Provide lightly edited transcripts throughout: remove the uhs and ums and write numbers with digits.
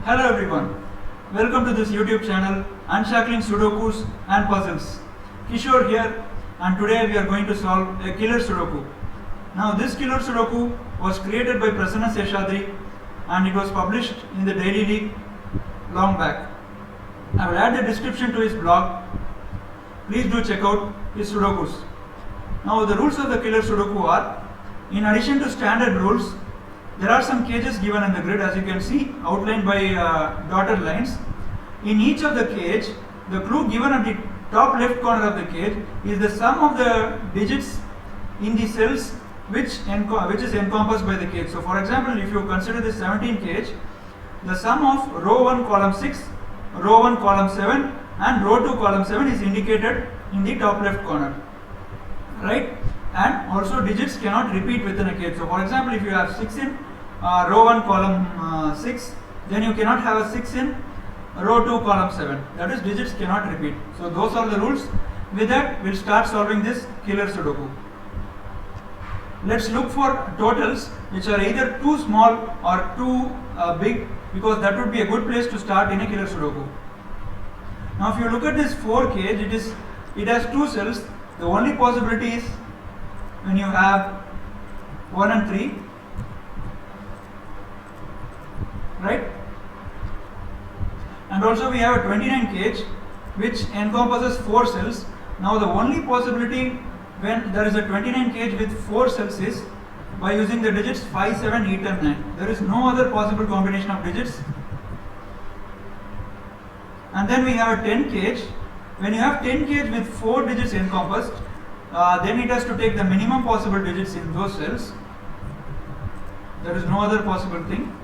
Hello everyone, welcome to this YouTube channel Unshackling Sudokus and Puzzles. Kishore here, and today we are going to solve a killer Sudoku. Now this killer Sudoku was created by Prasanna Seshadri and it was published in the Daily League long back. I will add the description to his blog. Please do check out his Sudokus. Now the rules of the killer Sudoku are, in addition to standard rules, there are some cages given in the grid, as you can see, outlined by dotted lines. In each of the cage, the clue given at the top left corner of the cage is the sum of the digits in the cells which is encompassed by the cage. So for example, if you consider this 17 cage, the sum of row 1 column 6, row 1 column 7 and row 2 column 7 is indicated in the top left corner, right? And also digits cannot repeat within a cage. So for example, if you have 6 in row 1 column 6, then you cannot have a 6 in row 2 column 7. That is, digits cannot repeat. So those are the rules. With that, we'll start solving this killer Sudoku. Let's look for totals which are either too small or too big, because that would be a good place to start in a killer Sudoku. Now if you look at this 4 cage, it has 2 cells. The only possibility is when you have 1 and 3, right? And also we have a 29 cage which encompasses 4 cells. Now the only possibility when there is a 29 cage with 4 cells is by using the digits 5, 7, 8 and 9. There is no other possible combination of digits. And then we have a 10 cage. When you have 10 cage with 4 digits encompassed, then it has to take the minimum possible digits in those cells. There is no other possible thing.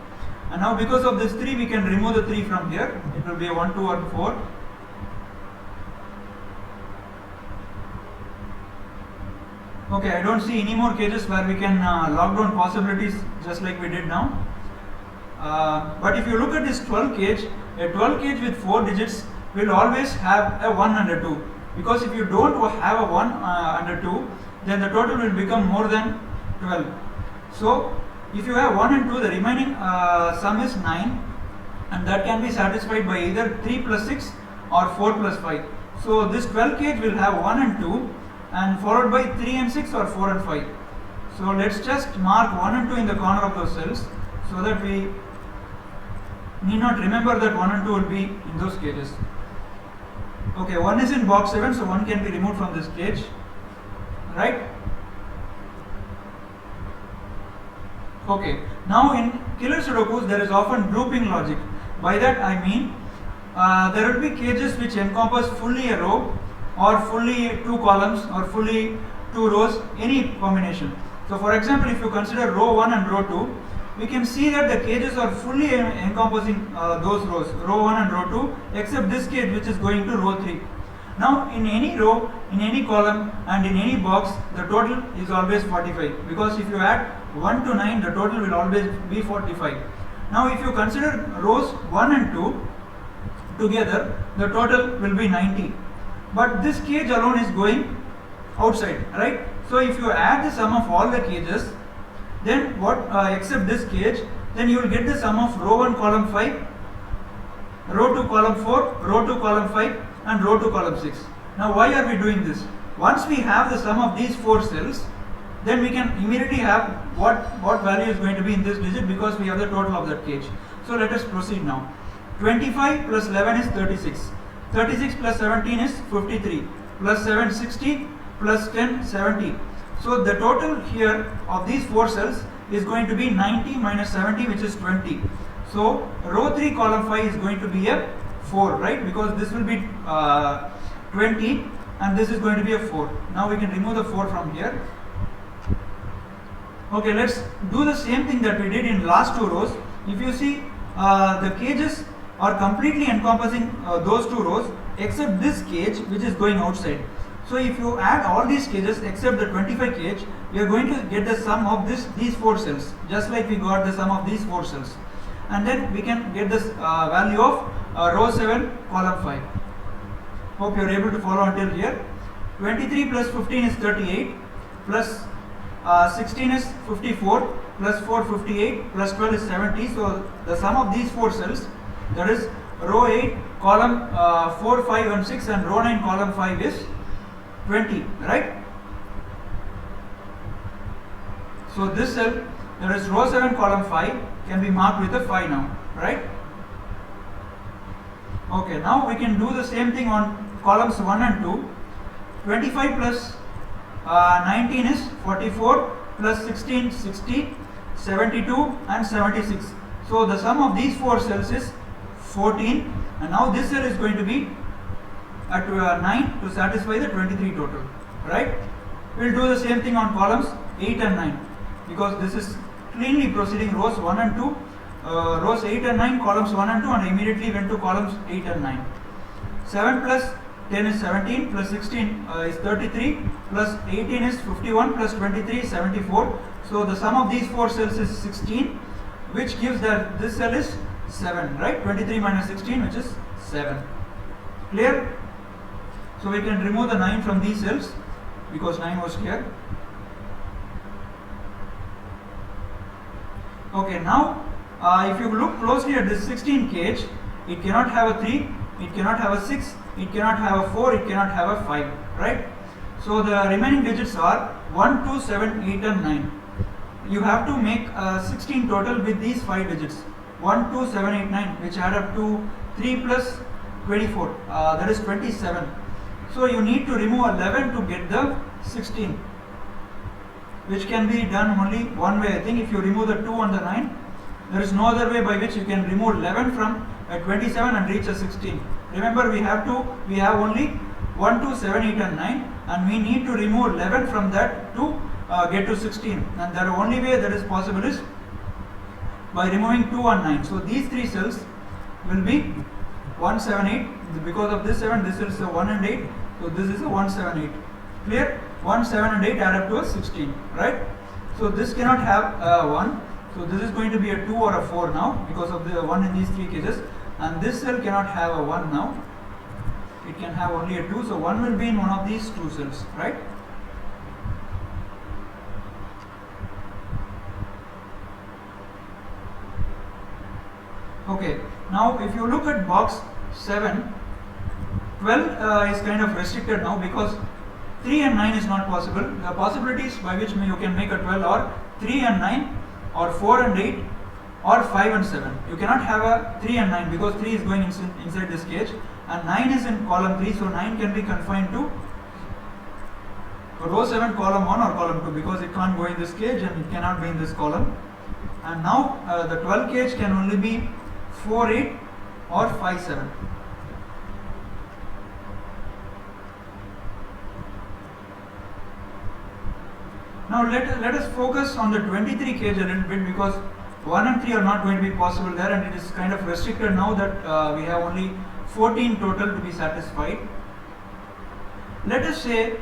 And now because of this 3, we can remove the 3 from here. It will be a 1, 2 or 4. Okay, I don't see any more cages where we can lock down possibilities just like we did now. But if you look at this 12 cage, a 12 cage with 4 digits will always have a 1 and a 2. Because if you don't have a 1 and a 2, then the total will become more than 12. So if you have 1 and 2, the remaining sum is 9, and that can be satisfied by either 3 plus 6 or 4 plus 5. So this 12 cage will have 1 and 2 and followed by 3 and 6 or 4 and 5. So let's just mark 1 and 2 in the corner of those cells so that we need not remember that 1 and 2 will be in those cages. Okay, 1 is in box 7, so 1 can be removed from this cage, right? Okay, now in killer Sudokus there is often grouping logic. By that I mean there will be cages which encompass fully a row or fully 2 columns or fully 2 rows, any combination. So for example, if you consider row 1 and row 2, we can see that the cages are fully encompassing those rows, row 1 and row 2, except this cage which is going to row 3. Now in any row, in any column and in any box, the total is always 45, because if you add 1 to 9, the total will always be 45. Now if you consider rows 1 and 2 together, the total will be 90. But this cage alone is going outside, right? So if you add the sum of all the cages, then what except this cage, then you will get the sum of row 1 column 5, row 2 column 4, row 2 column 5 and row 2 column 6. Now why are we doing this? Once we have the sum of these 4 cells, then we can immediately have what value is going to be in this digit, because we have the total of that cage. So let us proceed now. 25 plus 11 is 36. 36 plus 17 is 53. Plus 7, 60. Plus 10, 70. So the total here of these 4 cells is going to be 90 minus 70, which is 20. So row 3 column 5 is going to be a 4, right? Because this will be 20 and this is going to be a 4. Now we can remove the 4 from here. Okay, let's do the same thing that we did in last 2 rows. If you see, the cages are completely encompassing those 2 rows except this cage which is going outside. So if you add all these cages except the 25 cage, we are going to get the sum of these 4 cells, just like we got the sum of these 4 cells. And then we can get this value of row 7 column 5. Hope you are able to follow until here. 23 plus 15 is 38, plus 16 is 54, plus 4 58, plus 12 is 70. So the sum of these 4 cells That is row 8 column 4, 5 and 6 and row 9 column 5 is 20, right? So this cell, that is row 7 column 5, can be marked with a 5 now, right? Okay, now we can do the same thing on columns 1 and 2. 25 plus 19 is 44, plus 16 60, 72 and 76. So the sum of these 4 cells is 14, and now this cell is going to be at 9 to satisfy the 23 total, right? We will do the same thing on columns 8 and 9, because this is cleanly proceeding rows 1 and 2, rows 8 and 9, columns 1 and 2, and immediately went to columns 8 and 9. 7 plus 10 is 17, plus 16 is 33, plus 18 is 51, plus 23 is 74. So the sum of these 4 cells is 16, which gives that this cell is 7, right? 23 minus 16, which is 7. Clear? So we can remove the 9 from these cells, because 9 was here. Okay, now if you look closely at this 16 cage, it cannot have a 3, it cannot have a 6, it cannot have a 4, it cannot have a 5, right? So the remaining digits are 1, 2, 7, 8 and 9. You have to make 16 total with these 5 digits, 1, 2, 7, 8, 9, which add up to 3 plus 24, that is 27. So you need to remove 11 to get the 16, which can be done only one way. I think if you remove the 2 and the 9, there is no other way by which you can remove 11 from 27 and reach a 16. Remember, we have only 1, 2, 7, 8 and 9, and we need to remove 11 from that to get to 16, and the only way that is possible is by removing 2 and 9. So these 3 cells will be 1, 7, 8. Because of this 7, this is a 1 and 8, so this is a 1, 7, 8. Clear? 1, 7 and 8 add up to a 16, right? So this cannot have 1, so this is going to be a 2 or a 4 now, because of the 1 in these 3 cases, and this cell cannot have a 1 now, it can have only a 2, so 1 will be in one of these 2 cells, right? Okay, now if you look at box 7, 12 is kind of restricted now, because 3 and 9 is not possible. The possibilities by which you can make a 12 are 3 and 9, or 4 and 8, or 5 and 7. You cannot have a 3 and 9, because 3 is going inside this cage, and 9 is in column 3, so 9 can be confined to row 7 column 1 or column 2, because it can't go in this cage and it cannot be in this column. And now the 12 cage can only be 4, 8 or 5, 7. Now let us focus on the 23 cage a little bit, because 1 and 3 are not going to be possible there, and it is kind of restricted now that we have only 14 total to be satisfied. Let us say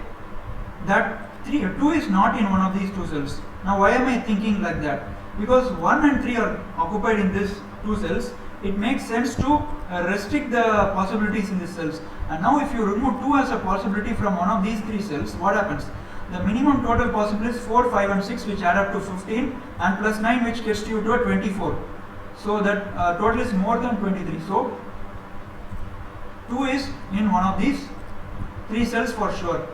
that 2 is not in one of these 2 cells. Now why am I thinking like that? Because 1 and 3 are occupied in these 2 cells, it makes sense to restrict the possibilities in these cells. And now if you remove 2 as a possibility from one of these 3 cells, what happens? The minimum total possible is 4, 5 and 6, which add up to 15, and plus 9, which gets you to a 24. So that total is more than 23. So 2 is in one of these 3 cells for sure,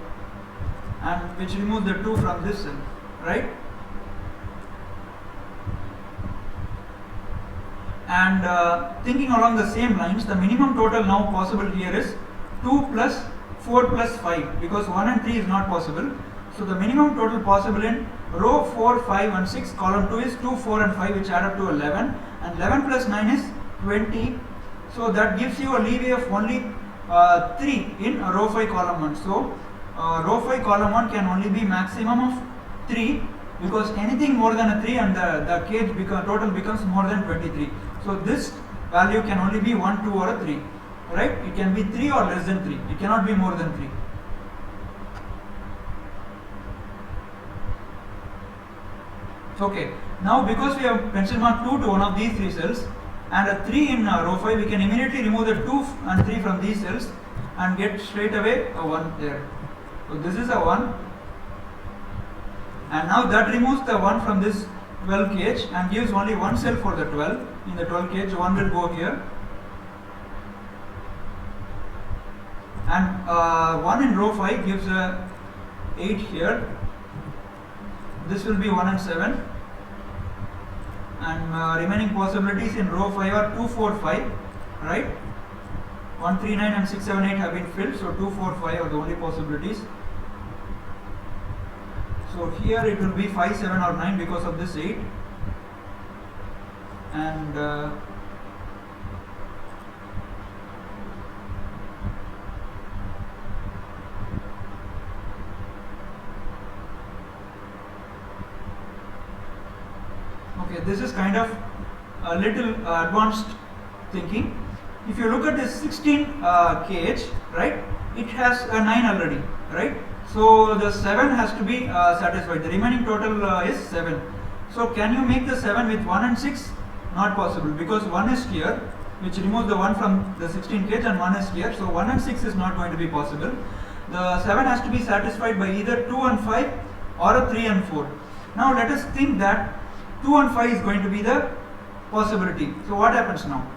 and which removes the 2 from this cell, right? And thinking along the same lines, the minimum total now possible here is 2 plus 4 plus 5, because 1 and 3 is not possible. So the minimum total possible in row 4, 5 and 6, column 2 is 2, 4 and 5, which add up to 11, and 11 plus 9 is 20. So that gives you a leeway of only 3 in row 5 column 1. So row 5 column 1 can only be maximum of 3, because anything more than a 3 and the cage total becomes more than 23. So this value can only be 1, 2 or a 3, right? It can be 3 or less than 3, it cannot be more than 3. Okay, now because we have pencil mark 2 to one of these 3 cells and a 3 in row 5, we can immediately remove the 2 and 3 from these cells and get straight away a 1 there. So this is a 1, and now that removes the 1 from this 12 cage and gives only one cell for the 12. In the 12 cage, 1 will go here, and 1 in row 5 gives a 8 here. This will be 1 and 7, and remaining possibilities in row 5 are 2, 4, 5, right? 1, 3, 9 and 6, 7, 8 have been filled, so 2, 4, 5 are the only possibilities. So here it will be 5, 7 or 9 because of this 8, and okay, this is kind of a little advanced thinking. If you look at this 16 kh, right, it has a 9 already, right? So the 7 has to be satisfied. The remaining total is 7. So can you make the 7 with 1 and 6? Not possible, because 1 is here, which removes the 1 from the 16 kh, and 1 is here. So 1 and 6 is not going to be possible. The 7 has to be satisfied by either 2 and 5 or a 3 and 4. Now let us think that 2 and 5 is going to be the possibility. So what happens now?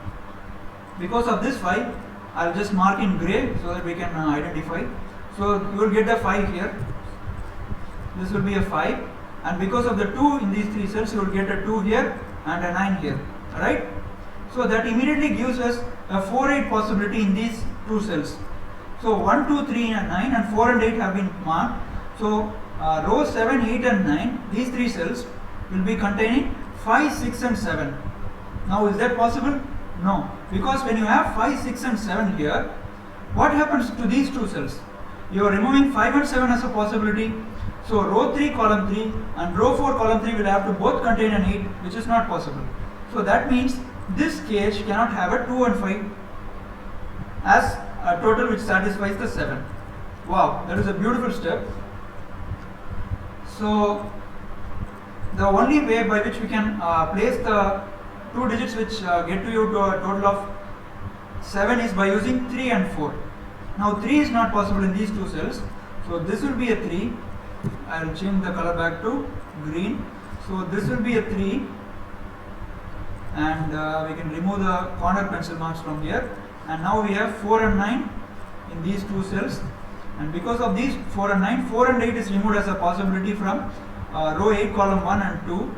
Because of this 5, I will just mark in grey so that we can identify. So you will get a 5 here. This will be a 5, and because of the 2 in these 3 cells, you will get a 2 here and a 9 here, right? So that immediately gives us a 4, 8 possibility in these 2 cells. So 1, 2, 3 and 9, and 4 and 8 have been marked. So row 7, 8 and 9, these 3 cells will be containing 5, 6 and 7. Now is that possible? No, because when you have 5, 6 and 7 here, what happens to these 2 cells? You are removing 5 and 7 as a possibility. So row 3 column 3 and row 4 column 3 will have to both contain an 8, which is not possible. So that means this kh cannot have a 2 and 5 as a total which satisfies the 7. Wow, that is a beautiful step. So the only way by which we can place the 2 digits which get to you to a total of 7 is by using 3 and 4. Now 3 is not possible in these 2 cells, so this will be a 3. I will change the color back to green. So this will be a 3, and we can remove the corner pencil marks from here, and now we have 4 and 9 in these 2 cells, and because of these 4 and 9, 4 and 8 is removed as a possibility from row 8 column 1 and 2,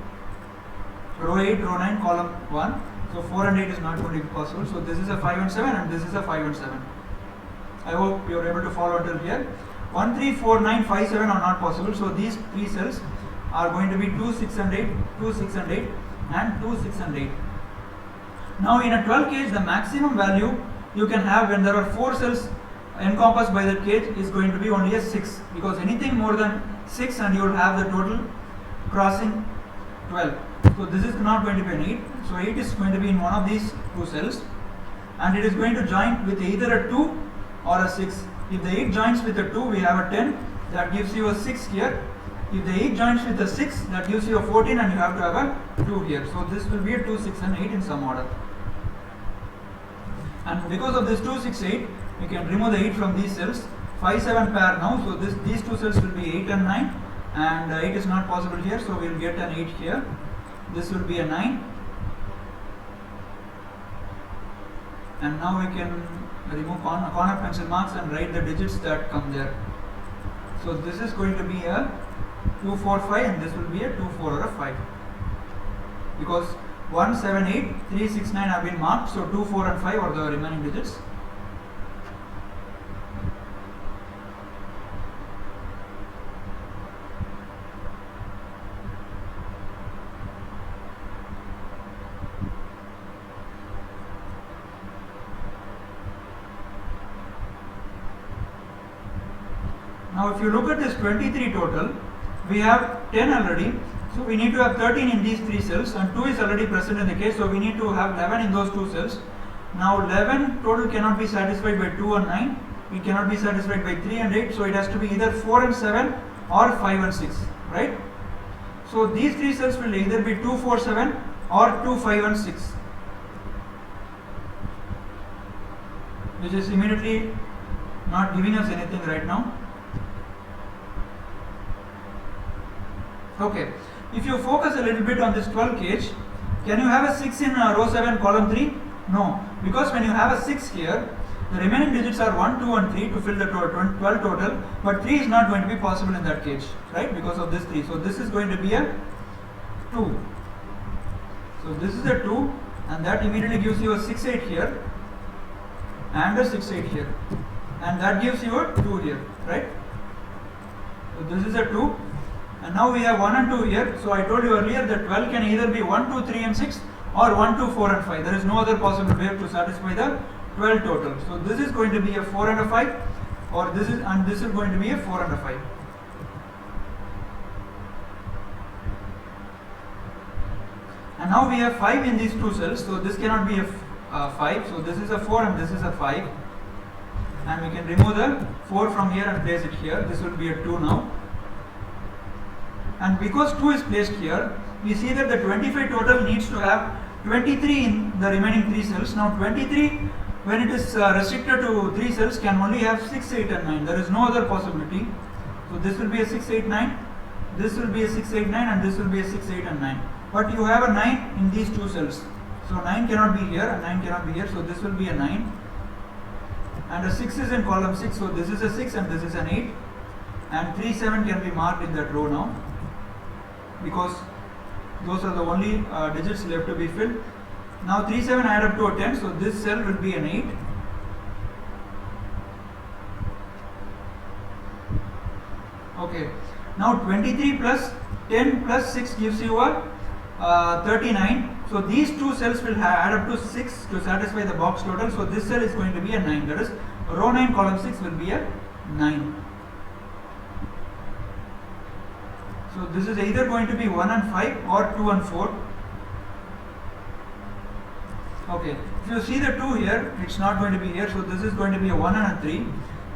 row 8 row 9 column 1. So 4 and 8 is not going to be possible. So this is a 5 and 7, and this is a 5 and 7. I hope you are able to follow until here. 1, 3, 4, 9, 5, 7 are not possible. So these 3 cells are going to be 2, 6 and 8, 2, 6 and 8, and 2, 6 and 8. Now in a 12 kh, the maximum value you can have when there are 4 cells encompassed by that kh is going to be only a 6, because anything more than 6 and you will have the total crossing 12. So this is not going to be an 8. So 8 is going to be in one of these 2 cells, and it is going to join with either a 2 or a 6. If the 8 joins with a 2, we have a 10, that gives you a 6 here. If the 8 joins with a 6, that gives you a 14, and you have to have a 2 here. So this will be a 2, 6 and 8 in some order. And because of this 2, 6, 8, we can remove the 8 from these cells. 5, 7 pair now, so these 2 cells will be 8 and 9, and 8 is not possible here, so we will get an 8 here. This will be a 9, and now we can remove corner pencil marks and write the digits that come there. So this is going to be a 2, 4, 5, and this will be a 2, 4 or a 5, because 1, 7, 8, 3, 6, 9 have been marked, so 2, 4 and 5 are the remaining digits. Now if you look at this 23 total, we have 10 already, so we need to have 13 in these 3 cells, and 2 is already present in the case, so we need to have 11 in those 2 cells. Now 11 total cannot be satisfied by 2 and 9, it cannot be satisfied by 3 and 8, so it has to be either 4 and 7 or 5 and 6, right? So these 3 cells will either be 2, 4, 7 or 2, 5 and 6, which is immediately not giving us anything right now. Okay, if you focus a little bit on this 12 kh, can you have a 6 in row 7 column 3? No, because when you have a 6 here, The remaining digits are 1, 2 and 3 to fill the 12 total, but 3 is not going to be possible in that cage, right, because of this 3. So this is going to be a 2. So this is a 2, and that immediately gives you a 6, 8 here and a 6, 8 here, and that gives you a 2 here, right. So this is a 2, and now we have 1 and 2 here. So I told you earlier that 12 can either be 1, 2, 3 and 6 or 1, 2, 4 and 5. There is no other possible way to satisfy the 12 total. So this is going to be a 4 and a 5, or this is going to be a 4 and a 5. And now we have 5 in these two cells, so this cannot be a 5. So this is a 4 and this is a 5. And we can remove the 4 from here and place it here. This will be a 2 now. And because 2 is placed here, we see that the 25 total needs to have 23 in the remaining 3 cells. Now 23, when it is restricted to 3 cells, can only have 6, 8 and 9. There is no other possibility. So this will be a 6, 8, 9. This will be a 6, 8, 9, and this will be a 6, 8 and 9. But you have a 9 in these two cells. So 9 cannot be here and 9 cannot be here. So this will be a 9. And a 6 is in column 6. So this is a 6 and this is an 8. And 3, 7 can be marked in that row now, because those are the only digits left to be filled. Now 3, 7 add up to a 10. So this cell will be an 8. Okay. Now 23 plus 10 plus 6 gives you a 39. So these two cells will add up to 6 to satisfy the box total. So this cell is going to be a 9. That is, row 9 column 6 will be a 9. So this is either going to be 1 and 5 or 2 and 4. Okay. If you see the 2 here, it's not going to be here. So this is going to be a 1 and a 3.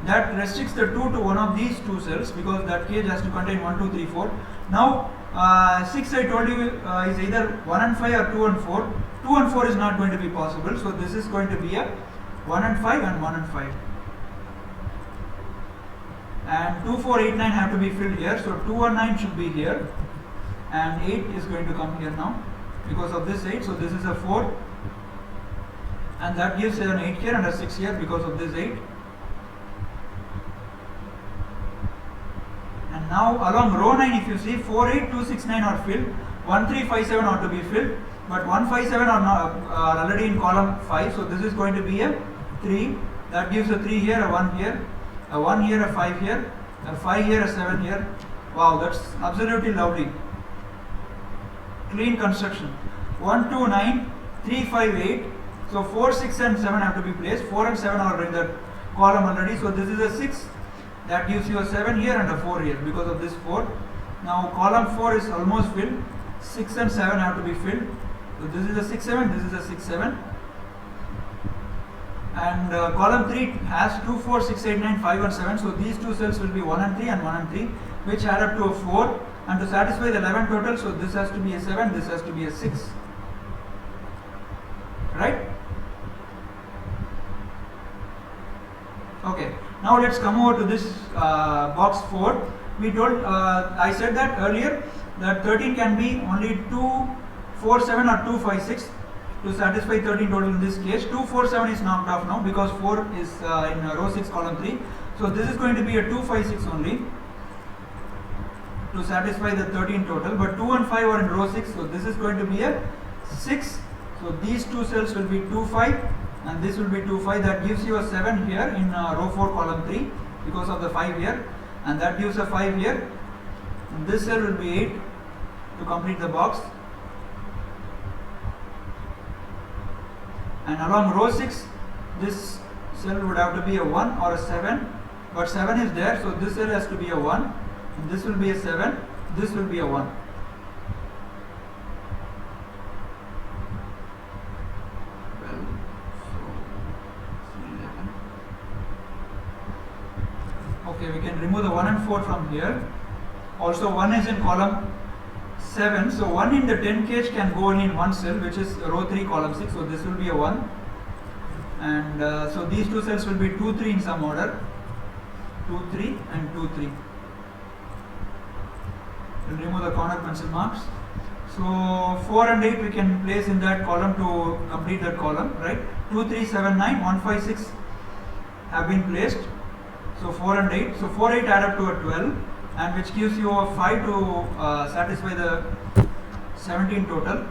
That restricts the 2 to one of these two cells, because that cage has to contain 1, 2, 3, 4. Now 6 I told you is either 1 and 5 or 2 and 4. 2 and 4 is not going to be possible. So this is going to be a 1 and 5 and 1 and 5. And 2, 4, 8, 9 have to be filled here. So 2 and 9 should be here. And 8 is going to come here now because of this 8. So this is a 4. And that gives an 8 here and a 6 here because of this 8. And now along row 9, if you see 4, 8, 2, 6, 9 are filled. 1, 3, 5, 7 ought to be filled. But 1, 5, 7 are already in column 5. So this is going to be a 3. That gives a 3 here, a 1 here, a 1 here, a 5 here, a 5 here, a 7 here. Wow, that's absolutely lovely. Clean construction. 1, 2, 9, 3, 5, 8. So 4, 6 and 7 have to be placed. 4 and 7 are in the column already. So this is a 6. That gives you a 7 here and a 4 here because of this 4. Now column 4 is almost filled. 6 and 7 have to be filled. So this is a 6, 7. This is a 6, 7. And column 3 has 2, 4, 6, 8, 9, 5 and 7. So these two cells will be 1 and 3 and 1 and 3, which add up to a 4. And to satisfy the 11 total, so this has to be a 7, this has to be a 6. Right? Okay. Now let's come over to this box 4. We told, I said that earlier, that 13 can be only 2, 4, 7 or 2, 5, 6 to satisfy 13 total in this case. 2, 4, 7 is knocked off now because 4 is in row 6 column 3. So this is going to be a 2, 5, 6 only to satisfy the 13 total, but 2 and 5 are in row 6. So this is going to be a 6. So these two cells will be 2, 5 and this will be 2, 5. That gives you a 7 here in row 4 column 3 because of the 5 here, and that gives a 5 here. And this cell will be 8 to complete the box. And along row 6, this cell would have to be a 1 or a 7, but 7 is there, so this cell has to be a 1, and this will be a 7, this will be a 1. Okay, we can remove the 1 and 4 from here. Also 1 is in column 7, so 1 in the 10 cage can go only in one cell, which is row 3 column 6, so this will be a 1. And so these two cells will be 2, 3 in some order, 2, 3 and 2, 3. We'll remove the corner pencil marks. So 4 and 8 we can place in that column to complete that column, right? 2, 3, 7, 9, 1, 5, 6 have been placed. So 4 and 8. So 4, 8 add up to a 12, and which gives you a 5 to satisfy the 17 total.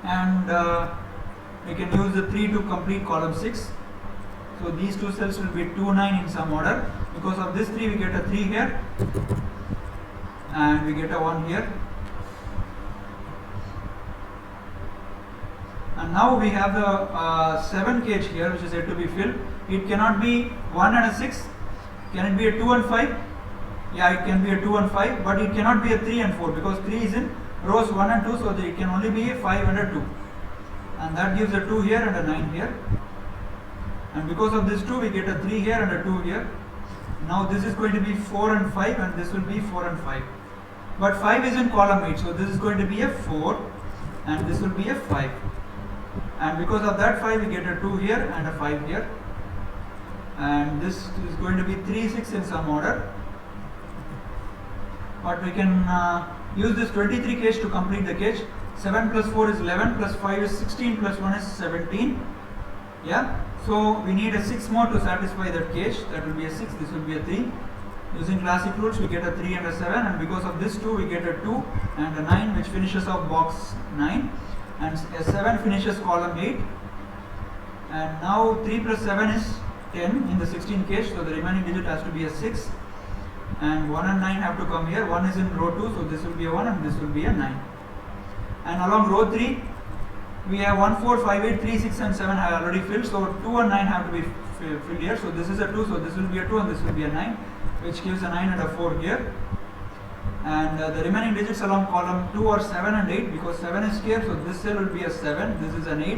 And we can use the 3 to complete column 6. So these two cells will be 2, 9 in some order. Because of this 3 we get a 3 here, and we get a 1 here. And now we have the 7 cage here, which is yet to be filled. It cannot be 1 and a 6. Can it be a 2 and 5? Yeah, it can be a 2 and 5, but it cannot be a 3 and 4 because 3 is in rows 1 and 2, so it can only be a 5 and a 2. And that gives a 2 here and a 9 here. And because of this 2, we get a 3 here and a 2 here. Now this is going to be 4 and 5, and this will be 4 and 5. But 5 is in column 8, so this is going to be a 4, and this will be a 5. And because of that 5, we get a 2 here and a 5 here. And this is going to be 3, 6 in some order. But we can use this 23 cage to complete the cage. 7 plus 4 is 11, plus 5 is 16, plus 1 is 17. Yeah. So we need a 6 more to satisfy that cage. That will be a 6, this will be a 3. Using classic rules, we get a 3 and a 7, and because of this 2, we get a 2 and a 9, which finishes off box 9. And a 7 finishes column 8. And now 3 plus 7 is 10 in the 16 cage, so the remaining digit has to be a 6. And 1 and 9 have to come here. 1 is in row 2, so this will be a 1 and this will be a 9. And along row 3, we have 1, 4, 5, 8, 3, 6 and 7 have already filled, so 2 and 9 have to be filled here. So this is a 2, so this will be a 2 and this will be a 9, which gives a 9 and a 4 here. And the remaining digits along column 2 are 7 and 8, because 7 is here, so this cell will be a 7, this is an 8,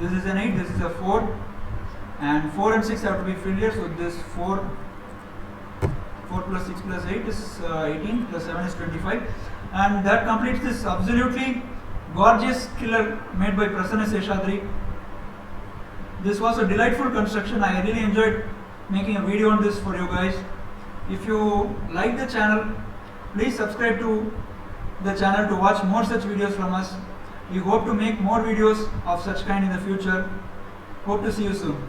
this is an 8, this is a 4, and 4 and 6 have to be filled here, so this 4 plus 6 plus 8 is 18, plus 7 is 25, and that completes this absolutely gorgeous killer made by Prasanna Seshadri. This was a delightful construction. I really enjoyed making a video on this for you guys. If you like the channel, please subscribe to the channel to watch more such videos from us. We hope to make more videos of such kind in the future. Hope to see you soon.